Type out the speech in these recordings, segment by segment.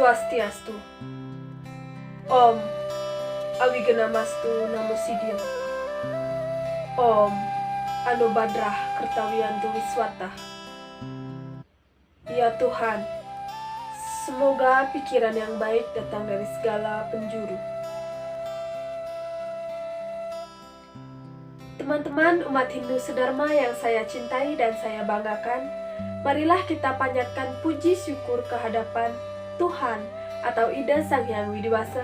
Swastiastu. Om Awigenamastu Namo Siddham. Om Anubadrah Kertawiyantu Wiswata. Ya Tuhan, semoga pikiran yang baik datang dari segala penjuru. Teman-teman umat Hindu sedharma yang saya cintai dan saya banggakan, marilah kita panjatkan puji syukur kehadapan Tuhan atau Ida Sang Hyang Widiwasa,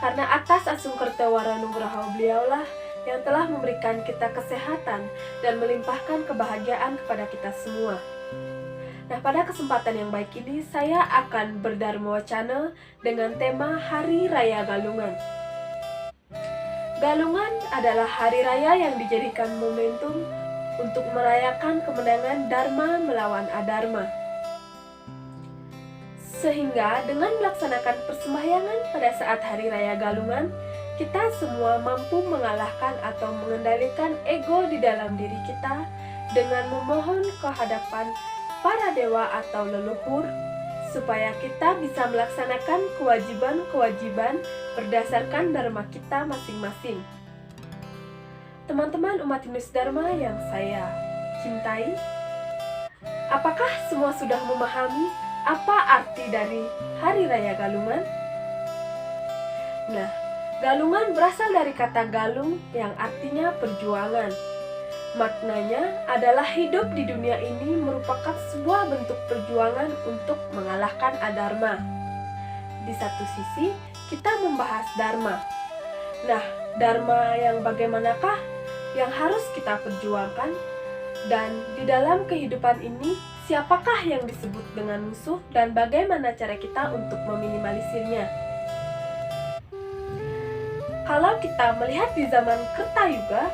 karena atas Asungkerta Waranugraha beliaulah yang telah memberikan kita kesehatan dan melimpahkan kebahagiaan kepada kita semua. Nah, pada kesempatan yang baik ini saya akan berdharma wacana dengan tema Hari Raya Galungan. Galungan adalah hari raya yang dijadikan momentum untuk merayakan kemenangan Dharma melawan Adharma. Sehingga dengan melaksanakan persembahyangan pada saat Hari Raya Galungan, kita semua mampu mengalahkan atau mengendalikan ego di dalam diri kita dengan memohon kehadapan para dewa atau leluhur, supaya kita bisa melaksanakan kewajiban-kewajiban berdasarkan dharma kita masing-masing. Teman-teman umat Hindu Dharma yang saya cintai, apakah semua sudah memahami apa arti dari Hari Raya Galungan? Nah, galungan berasal dari kata galung yang artinya perjuangan. Maknanya adalah hidup di dunia ini merupakan sebuah bentuk perjuangan untuk mengalahkan adharma. Di satu sisi, kita membahas dharma. Nah, dharma yang bagaimanakah yang harus kita perjuangkan? Dan di dalam kehidupan ini, siapakah yang disebut dengan musuh dan bagaimana cara kita untuk meminimalisirnya? Kalau kita melihat di zaman Kertayuga,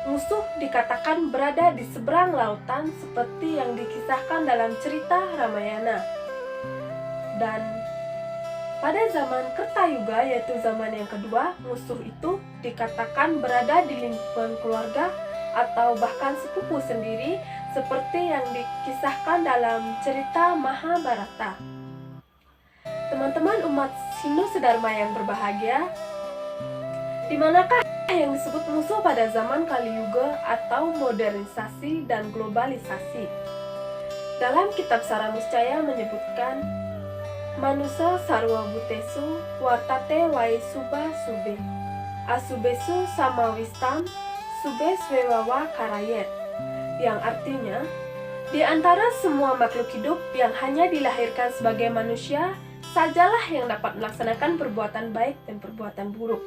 musuh dikatakan berada di seberang lautan seperti yang dikisahkan dalam cerita Ramayana. Dan pada zaman Kertayuga, yaitu zaman yang kedua, musuh itu dikatakan berada di lingkungan keluarga atau bahkan sepupu sendiri seperti yang dikisahkan dalam cerita Mahabharata. Teman-teman umat Hindu sedharma yang berbahagia, di manakah yang disebut musuh pada zaman Kali Yuga atau modernisasi dan globalisasi? Dalam kitab Saraniscaya menyebutkan, Manusa sarwa butesu wartate wai suba sube asubesu samawistam sube swewawa karayet, yang artinya, di antara semua makhluk hidup yang hanya dilahirkan sebagai manusia, sajalah yang dapat melaksanakan perbuatan baik dan perbuatan buruk.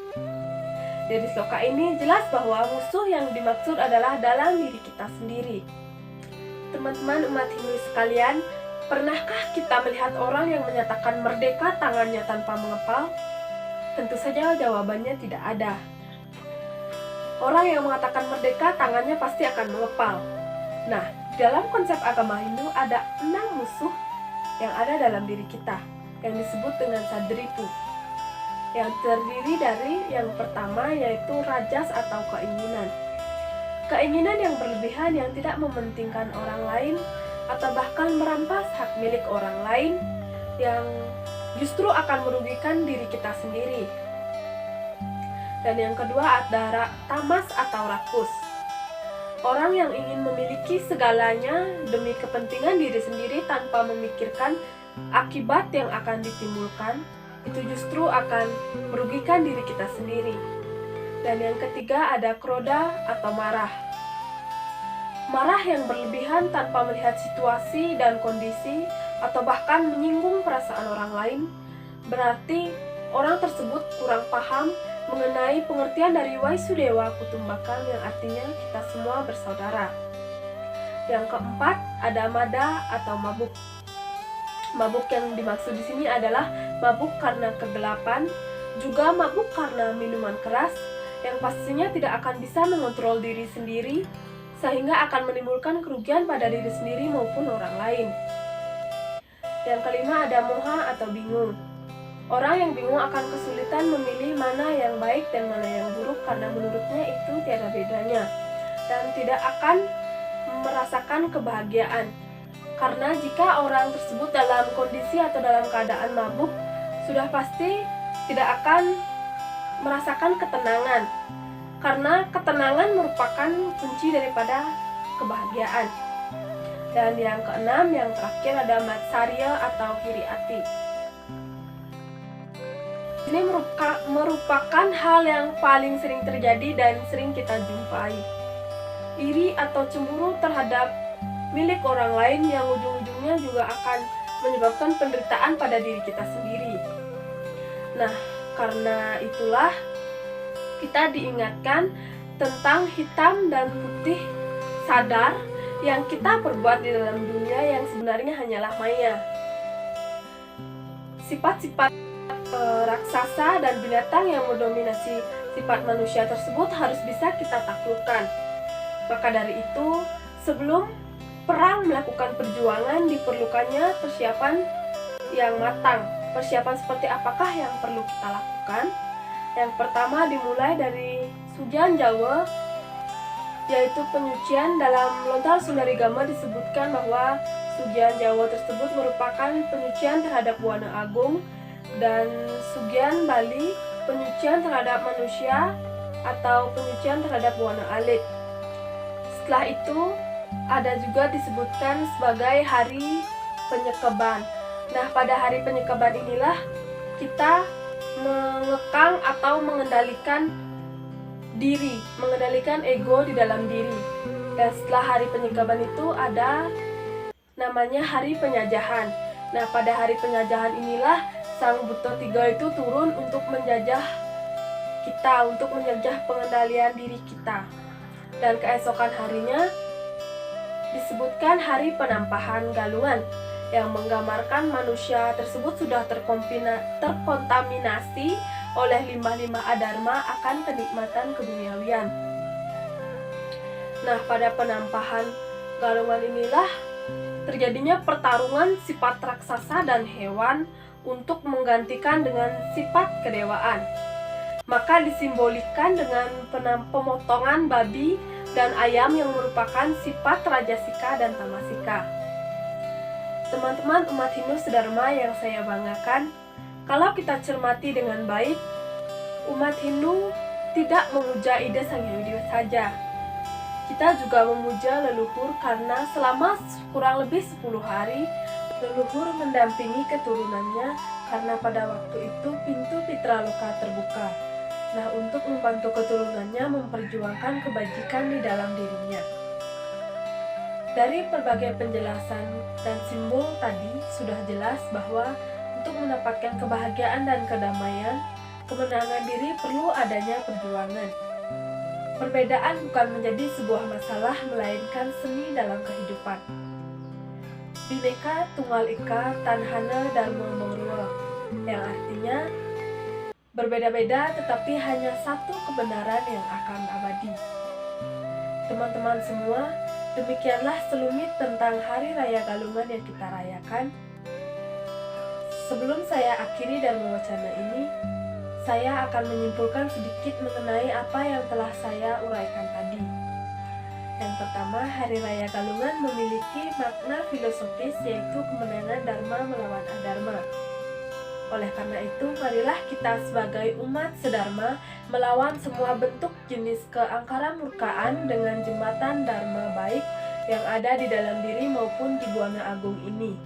Dari sloka ini jelas bahwa musuh yang dimaksud adalah dalam diri kita sendiri. Teman-teman umat Hindu sekalian, pernahkah kita melihat orang yang menyatakan merdeka tangannya tanpa mengepal? Tentu saja jawabannya tidak ada. Orang yang mengatakan merdeka tangannya pasti akan mengepal. Nah, dalam konsep agama Hindu ada 6 musuh yang ada dalam diri kita, yang disebut dengan sadripu, yang terdiri dari yang pertama yaitu rajas atau keinginan. Keinginan yang berlebihan yang tidak mementingkan orang lain atau bahkan merampas hak milik orang lain yang justru akan merugikan diri kita sendiri. Dan yang kedua ada tamas atau rakus. Orang yang ingin memiliki segalanya demi kepentingan diri sendiri tanpa memikirkan akibat yang akan ditimbulkan, itu justru akan merugikan diri kita sendiri. Dan yang ketiga ada kroda atau marah. Marah yang berlebihan tanpa melihat situasi dan kondisi atau bahkan menyinggung perasaan orang lain, berarti orang tersebut kurang paham mengenai pengertian dari Waisudewa Kutumbakam yang artinya kita semua bersaudara. Yang keempat ada mada atau mabuk. Mabuk yang dimaksud di sini adalah mabuk karena kegelapan, juga mabuk karena minuman keras yang pastinya tidak akan bisa mengontrol diri sendiri sehingga akan menimbulkan kerugian pada diri sendiri maupun orang lain. Yang kelima ada moha atau bingung. Orang yang bingung akan kesulitan memilih mana yang baik dan mana yang buruk karena menurutnya itu tiada bedanya dan tidak akan merasakan kebahagiaan. Karena jika orang tersebut dalam kondisi atau dalam keadaan mabuk, sudah pasti tidak akan merasakan ketenangan, karena ketenangan merupakan kunci daripada kebahagiaan. Dan yang keenam, yang terakhir ada matsarya atau iri hati. Ini merupakan hal yang paling sering terjadi dan sering kita jumpai. Iri atau cemburu terhadap milik orang lain yang ujung-ujungnya juga akan menyebabkan penderitaan pada diri kita sendiri. Nah, karena itulah kita diingatkan tentang hitam dan putih sadar yang kita perbuat di dalam dunia yang sebenarnya hanyalah maya. Sifat-sifat raksasa dan binatang yang mendominasi sifat manusia tersebut harus bisa kita taklukkan. Maka dari itu, sebelum perang melakukan perjuangan, diperlukannya persiapan yang matang. Persiapan seperti apakah yang perlu kita lakukan? Yang pertama dimulai dari Sugihan Jawa, yaitu penyucian. Dalam Lontar Sundarigama disebutkan bahwa Sugihan Jawa tersebut merupakan penyucian terhadap Wana Agung, dan Sugihan Bali penyucian terhadap manusia atau penyucian terhadap Wana Alit. Setelah itu ada juga disebutkan sebagai hari penyekaban. Nah, pada hari penyekaban inilah kita mengekang atau mengendalikan diri, mengendalikan ego di dalam diri. Dan setelah hari penyekaban itu ada namanya hari penjajahan. Nah, pada hari penjajahan inilah Sang Buto Tiga itu turun untuk menjajah kita, untuk menjajah pengendalian diri kita. Dan keesokan harinya disebutkan hari penampahan galungan, yang menggambarkan manusia tersebut sudah terkontaminasi oleh limbah-limbah adharma akan kenikmatan keduniawian. Nah, pada penampahan galungan inilah terjadinya pertarungan sifat raksasa dan hewan untuk menggantikan dengan sifat kedewaan. Maka disimbolikan dengan pemotongan babi dan ayam yang merupakan sifat rajasika dan tamasika. Teman-teman umat Hindu sedharma yang saya banggakan, kalau kita cermati dengan baik, umat Hindu tidak memuja ide Sang Hyang Widi saja. Kita juga memuja leluhur karena selama kurang lebih 10 hari, leluhur mendampingi keturunannya karena pada waktu itu pintu Pitraloka terbuka. Nah, untuk membantu keturunannya memperjuangkan kebajikan di dalam dirinya. Dari berbagai penjelasan dan simbol tadi sudah jelas bahwa untuk mendapatkan kebahagiaan dan kedamaian, kemenangan diri perlu adanya perjuangan. Perbedaan bukan menjadi sebuah masalah, melainkan seni dalam kehidupan. Bhinneka Tunggal Ika Tanhana Dharma Mangruwa, yang artinya berbeda-beda tetapi hanya satu kebenaran yang akan abadi. Teman-teman semua, demikianlah selumit tentang Hari Raya Galungan yang kita rayakan. Sebelum saya akhiri Dharma Wacana ini, saya akan menyimpulkan sedikit mengenai apa yang telah saya uraikan tadi. Yang pertama, Hari Raya Galungan memiliki makna filosofis, yaitu kemenangan Dharma melawan Adharma. Oleh karena itu, marilah kita sebagai umat sedharma melawan semua bentuk jenis keangkara murkaan dengan jembatan Dharma baik yang ada di dalam diri maupun di Buana Agung ini.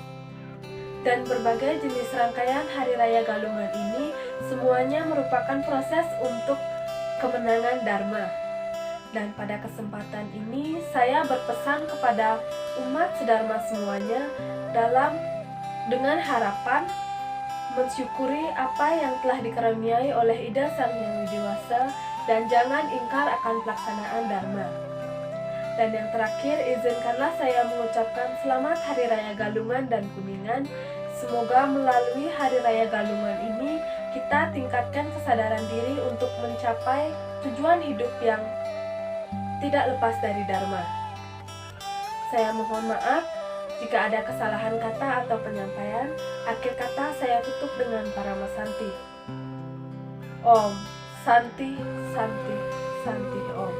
Dan berbagai jenis rangkaian Hari Raya Galungan ini semuanya merupakan proses untuk kemenangan Dharma. Dan pada kesempatan ini saya berpesan kepada umat sedharma semuanya dengan harapan mensyukuri apa yang telah dikaruniai oleh Ida Sang Hyang Widi Wasa dan jangan ingkar akan pelaksanaan Dharma. Dan yang terakhir, izinkanlah saya mengucapkan selamat Hari Raya Galungan dan Kuningan. Semoga melalui Hari Raya Galungan ini kita tingkatkan kesadaran diri untuk mencapai tujuan hidup yang tidak lepas dari Dharma. Saya mohon maaf jika ada kesalahan kata atau penyampaian. Akhir kata saya tutup dengan Paramasanti. Om Santi Santi Santi Om.